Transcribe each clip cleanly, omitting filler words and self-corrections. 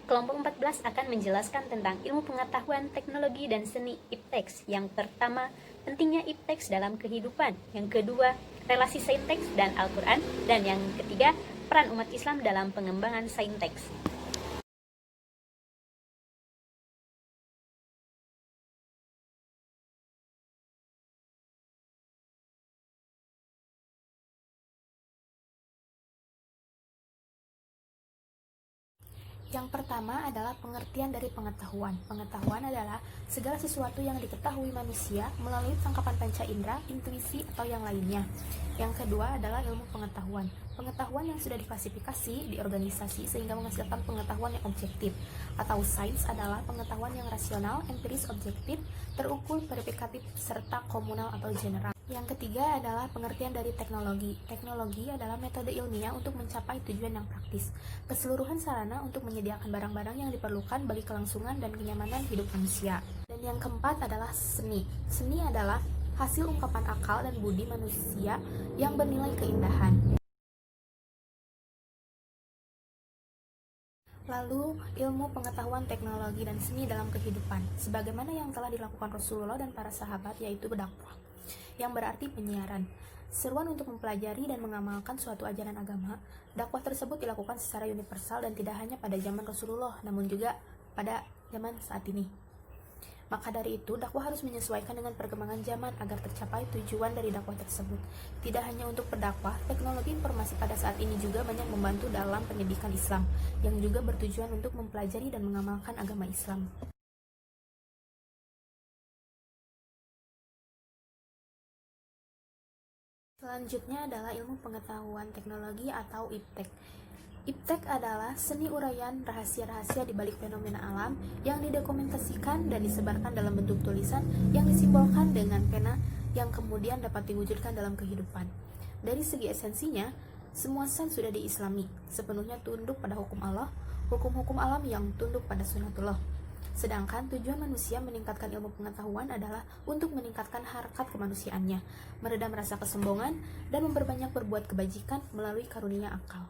Kelompok 14 akan menjelaskan tentang ilmu pengetahuan, teknologi, dan seni ipteks. Yang pertama, pentingnya ipteks dalam kehidupan. Yang kedua, relasi sainteks dan Al-Quran. Dan yang ketiga, peran umat Islam dalam pengembangan sainteks. Yang pertama adalah pengertian dari pengetahuan. Pengetahuan adalah segala sesuatu yang diketahui manusia melalui tangkapan panca indera, intuisi, atau yang lainnya. Yang kedua adalah ilmu pengetahuan. Pengetahuan yang sudah diklasifikasi di organisasi sehingga menghasilkan pengetahuan yang objektif. Atau sains adalah pengetahuan yang rasional, empiris, objektif, terukur, verifikatif, serta komunal atau general. Yang ketiga adalah pengertian dari teknologi. Teknologi adalah metode ilmiah untuk mencapai tujuan yang praktis. Keseluruhan sarana untuk menyediakan barang-barang yang diperlukan bagi kelangsungan dan kenyamanan hidup manusia. Dan yang keempat adalah seni. Seni adalah hasil ungkapan akal dan budi manusia yang bernilai keindahan. Lalu, ilmu pengetahuan teknologi dan seni dalam kehidupan, sebagaimana yang telah dilakukan Rasulullah dan para sahabat, yaitu berdakwah, yang berarti penyiaran. Seruan untuk mempelajari dan mengamalkan suatu ajaran agama, dakwah tersebut dilakukan secara universal dan tidak hanya pada zaman Rasulullah, namun juga pada zaman saat ini. Maka dari itu, dakwah harus menyesuaikan dengan perkembangan zaman agar tercapai tujuan dari dakwah tersebut. Tidak hanya untuk berdakwah, teknologi informasi pada saat ini juga banyak membantu dalam pendidikan Islam, yang juga bertujuan untuk mempelajari dan mengamalkan agama Islam. Selanjutnya adalah ilmu pengetahuan teknologi atau iptek. Iptek adalah seni uraian rahasia-rahasia di balik fenomena alam yang didokumentasikan dan disebarkan dalam bentuk tulisan yang disimbolkan dengan pena yang kemudian dapat diwujudkan dalam kehidupan. Dari segi esensinya, semua sains sudah diislami, sepenuhnya tunduk pada hukum Allah, hukum-hukum alam yang tunduk pada sunatullah. Sedangkan tujuan manusia meningkatkan ilmu pengetahuan adalah untuk meningkatkan harkat kemanusiaannya, meredam rasa kesombongan, dan memperbanyak berbuat kebajikan melalui karunia akal.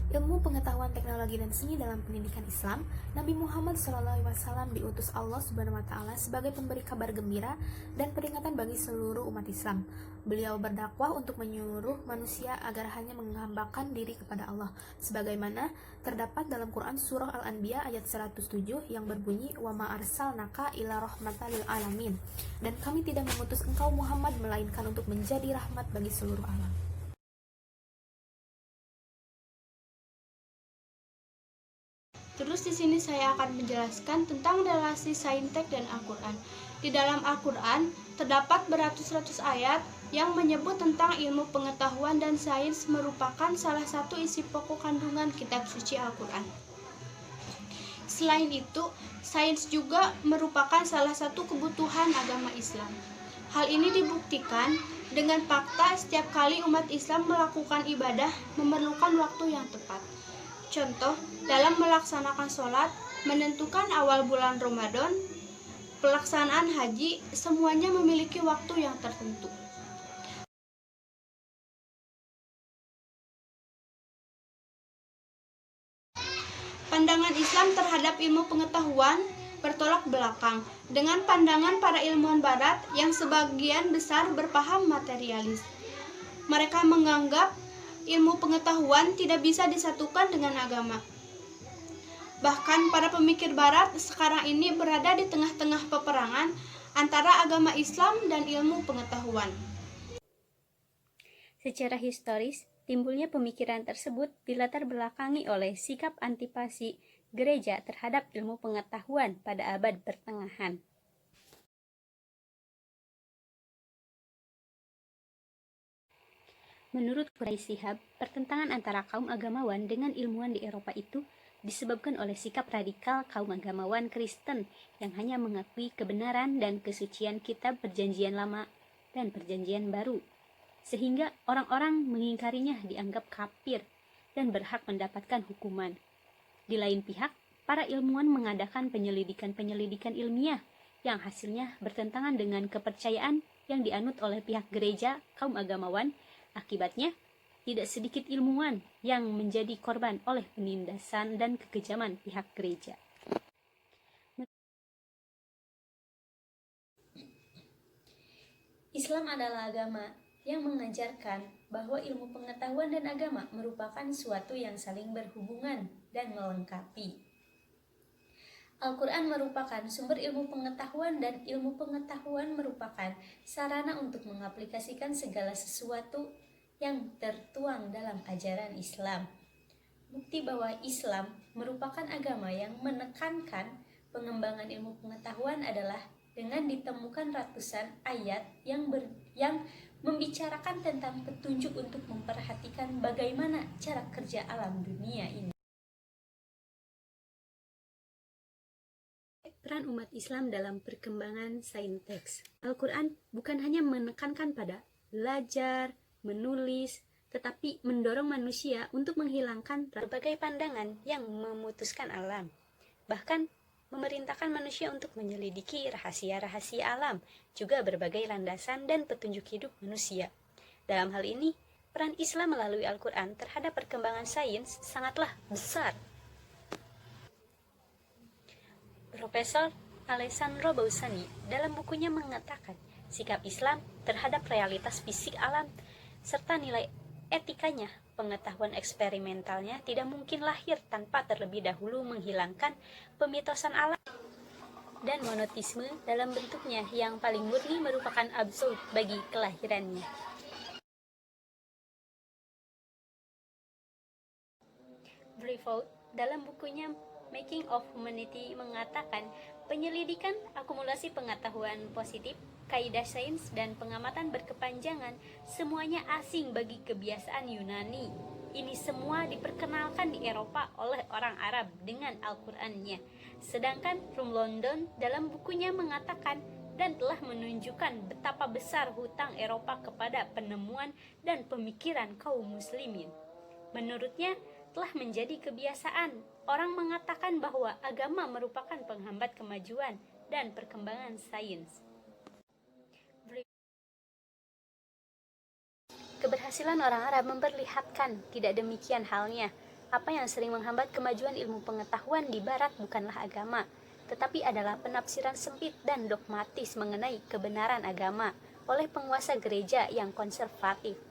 Ilmu pengetahuan teknologi dan seni dalam pendidikan Islam, Nabi Muhammad SAW diutus Allah Subhanahu wa Ta'ala sebagai pemberi kabar gembira dan peringatan bagi seluruh umat Islam. Beliau berdakwah untuk menyuruh manusia agar hanya menghambakan diri kepada Allah, sebagaimana terdapat dalam Quran Surah Al-Anbiya ayat 107 yang berbunyi, "Wa ma arsalnaka ila rahmatan lil alamin." Dan kami tidak mengutus engkau Muhammad melainkan untuk menjadi rahmat bagi seluruh alam. Terus di sini saya akan menjelaskan tentang relasi saintek dan Al-Quran. Di dalam Al-Quran terdapat beratus-ratus ayat yang menyebut tentang ilmu pengetahuan dan sains merupakan salah satu isi pokok kandungan kitab suci Al-Quran. Selain itu, sains juga merupakan salah satu kebutuhan agama Islam. Hal ini dibuktikan dengan fakta setiap kali umat Islam melakukan ibadah memerlukan waktu yang tepat. Contoh, dalam melaksanakan sholat, menentukan awal bulan Ramadan, pelaksanaan haji, semuanya memiliki waktu yang tertentu. Pandangan Islam terhadap ilmu pengetahuan bertolak belakang dengan pandangan para ilmuwan barat yang sebagian besar berpaham materialis. Mereka menganggap ilmu pengetahuan tidak bisa disatukan dengan agama. Bahkan para pemikir barat sekarang ini berada di tengah-tengah peperangan antara agama Islam dan ilmu pengetahuan. Secara historis, timbulnya pemikiran tersebut dilatar belakangi oleh sikap antipasi gereja terhadap ilmu pengetahuan pada abad pertengahan. Menurut Quraisy Shihab, pertentangan antara kaum agamawan dengan ilmuwan di Eropa itu disebabkan oleh sikap radikal kaum agamawan Kristen yang hanya mengakui kebenaran dan kesucian kitab Perjanjian Lama dan Perjanjian Baru, sehingga orang-orang mengingkarinya dianggap kafir dan berhak mendapatkan hukuman. Di lain pihak, para ilmuwan mengadakan penyelidikan-penyelidikan ilmiah yang hasilnya bertentangan dengan kepercayaan yang dianut oleh pihak gereja kaum agamawan. Akibatnya, tidak sedikit ilmuwan yang menjadi korban oleh penindasan dan kekejaman pihak gereja. Islam adalah agama yang mengajarkan bahwa ilmu pengetahuan dan agama merupakan suatu yang saling berhubungan dan melengkapi. Al-Quran merupakan sumber ilmu pengetahuan dan ilmu pengetahuan merupakan sarana untuk mengaplikasikan segala sesuatu yang tertuang dalam ajaran Islam. Bukti bahwa Islam merupakan agama yang menekankan pengembangan ilmu pengetahuan adalah dengan ditemukan ratusan ayat yang membicarakan tentang petunjuk untuk memperhatikan bagaimana cara kerja alam dunia ini. Peran umat Islam dalam perkembangan saintek. Al-Quran bukan hanya menekankan pada belajar, menulis, tetapi mendorong manusia untuk menghilangkan berbagai pandangan yang memutuskan alam. Bahkan memerintahkan manusia untuk menyelidiki rahasia-rahasia alam, juga berbagai landasan dan petunjuk hidup manusia. Dalam hal ini, peran Islam melalui Al-Quran terhadap perkembangan sains sangatlah besar. Profesor Alessandro Bausani dalam bukunya mengatakan, sikap Islam terhadap realitas fisik alam serta nilai etikanya, pengetahuan eksperimentalnya tidak mungkin lahir tanpa terlebih dahulu menghilangkan pemitosan alam dan monotisme dalam bentuknya yang paling murni merupakan absolut bagi kelahirannya. Brevoort dalam bukunya Making of Humanity mengatakan, penyelidikan, akumulasi pengetahuan positif, kaidah sains, dan pengamatan berkepanjangan semuanya asing bagi kebiasaan Yunani. Ini semua diperkenalkan di Eropa oleh orang Arab dengan Al-Qur'annya. Sedangkan Rum London dalam bukunya mengatakan dan telah menunjukkan betapa besar hutang Eropa kepada penemuan dan pemikiran kaum muslimin. Menurutnya, telah menjadi kebiasaan orang mengatakan bahwa agama merupakan penghambat kemajuan dan perkembangan sains. Keberhasilan orang Arab memperlihatkan tidak demikian halnya. Apa yang sering menghambat kemajuan ilmu pengetahuan di Barat bukanlah agama, tetapi adalah penafsiran sempit dan dogmatis mengenai kebenaran agama oleh penguasa gereja yang konservatif.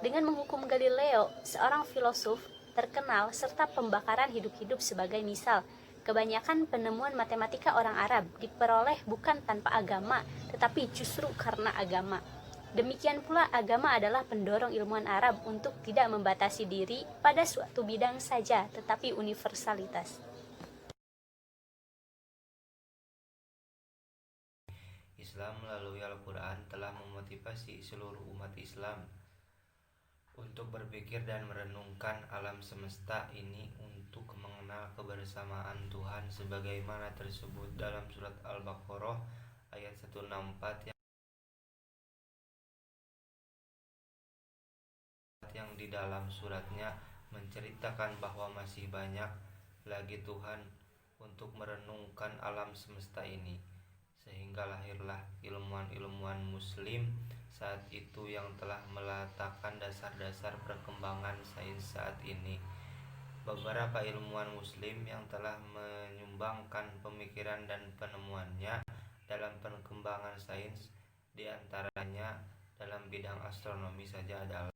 Dengan menghukum Galileo, seorang filosof terkenal, serta pembakaran hidup-hidup sebagai misal, kebanyakan penemuan matematika orang Arab diperoleh bukan tanpa agama, tetapi justru karena agama. Demikian pula agama adalah pendorong ilmuwan Arab untuk tidak membatasi diri pada suatu bidang saja, tetapi universalitas. Islam melalui Al-Quran telah memotivasi seluruh umat Islam untuk berpikir dan merenungkan alam semesta ini untuk mengenal kebersamaan Tuhan sebagaimana tersebut dalam surat Al-Baqarah ayat 164 yang di dalam suratnya menceritakan bahwa masih banyak lagi Tuhan untuk merenungkan alam semesta ini, sehingga lahirlah ilmuwan-ilmuwan muslim saat itu yang telah meletakkan dasar-dasar perkembangan sains saat ini. Beberapa ilmuwan muslim yang telah menyumbangkan pemikiran dan penemuannya dalam perkembangan sains, di antaranya dalam bidang astronomi saja adalah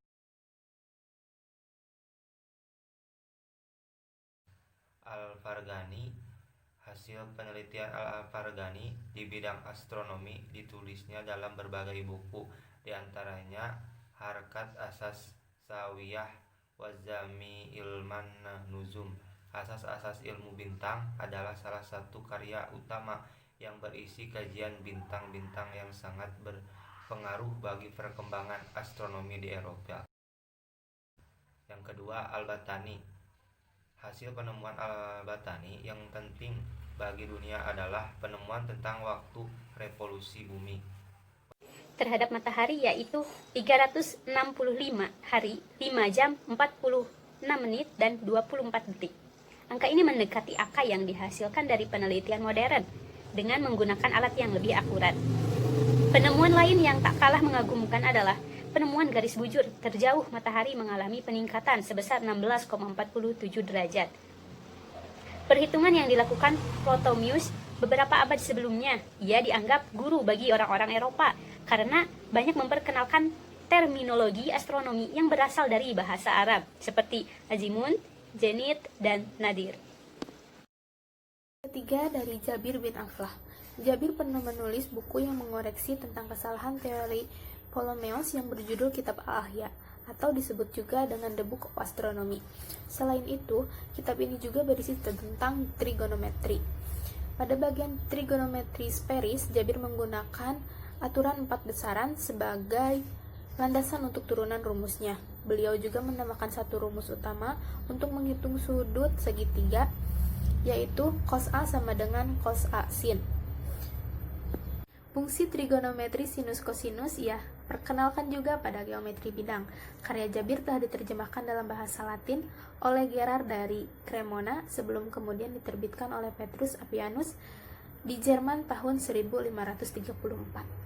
Al-Farghani. Hasil penelitian Al-Farghani di bidang astronomi ditulisnya dalam berbagai buku, di antaranya Harkat Asas Sawiyah Wazami Ilman Nuzum. Asas-asas ilmu bintang adalah salah satu karya utama yang berisi kajian bintang-bintang yang sangat berpengaruh bagi perkembangan astronomi di Eropa. Yang kedua, Al-Battani. Hasil penemuan Al-Battani yang penting bagi dunia adalah penemuan tentang waktu revolusi bumi terhadap matahari, yaitu 365 hari, 5 jam, 46 menit, dan 24 detik. Angka ini mendekati angka yang dihasilkan dari penelitian modern dengan menggunakan alat yang lebih akurat. Penemuan lain yang tak kalah mengagumkan adalah penemuan garis bujur terjauh matahari mengalami peningkatan sebesar 16,47 derajat. Perhitungan yang dilakukan Ptolemaios beberapa abad sebelumnya, ia dianggap guru bagi orang-orang Eropa karena banyak memperkenalkan terminologi astronomi yang berasal dari bahasa Arab seperti azimut, zenit, dan nadir. Ketiga dari Jabir bin Aflah. Jabir pernah menulis buku yang mengoreksi tentang kesalahan teori Ptolemaios yang berjudul Kitab Al-Ahya, atau disebut juga dengan The Book of Astronomy. Selain itu, kitab ini juga berisi tentang trigonometri. Pada bagian trigonometri spheris, Jabir menggunakan aturan 4 besaran sebagai landasan untuk turunan rumusnya. Beliau juga menambahkan satu rumus utama untuk menghitung sudut segitiga, yaitu cos A sama dengan cos A sin. Fungsi trigonometri sinus kosinus ia perkenalkan juga pada geometri bidang. Karya Jabir telah diterjemahkan dalam bahasa Latin oleh Gerard dari Cremona sebelum kemudian diterbitkan oleh Petrus Appianus di Jerman tahun 1534.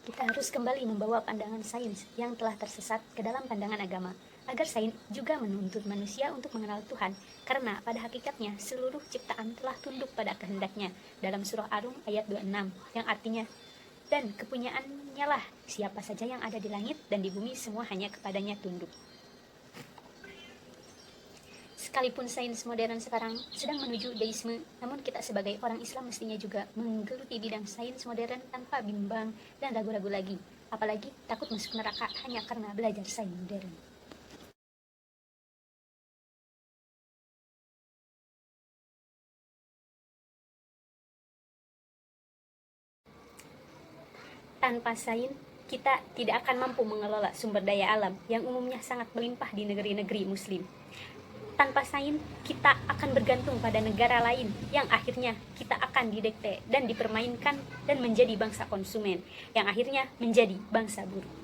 Kita harus kembali membawa pandangan sains yang telah tersesat ke dalam pandangan agama, agar sains juga menuntut manusia untuk mengenal Tuhan, karena pada hakikatnya seluruh ciptaan telah tunduk pada kehendaknya, dalam surah Ar-Rum ayat 26, yang artinya, dan kepunyaannya lah siapa saja yang ada di langit dan di bumi semua hanya kepadanya tunduk. Sekalipun sains modern sekarang sedang menuju deisme, namun kita sebagai orang Islam mestinya juga menggeluti bidang sains modern tanpa bimbang dan ragu-ragu lagi, apalagi takut masuk neraka hanya karena belajar sains modern. Tanpa sains, kita tidak akan mampu mengelola sumber daya alam yang umumnya sangat melimpah di negeri-negeri muslim. Tanpa sains, kita akan bergantung pada negara lain yang akhirnya kita akan didikte dan dipermainkan dan menjadi bangsa konsumen, yang akhirnya menjadi bangsa buruh.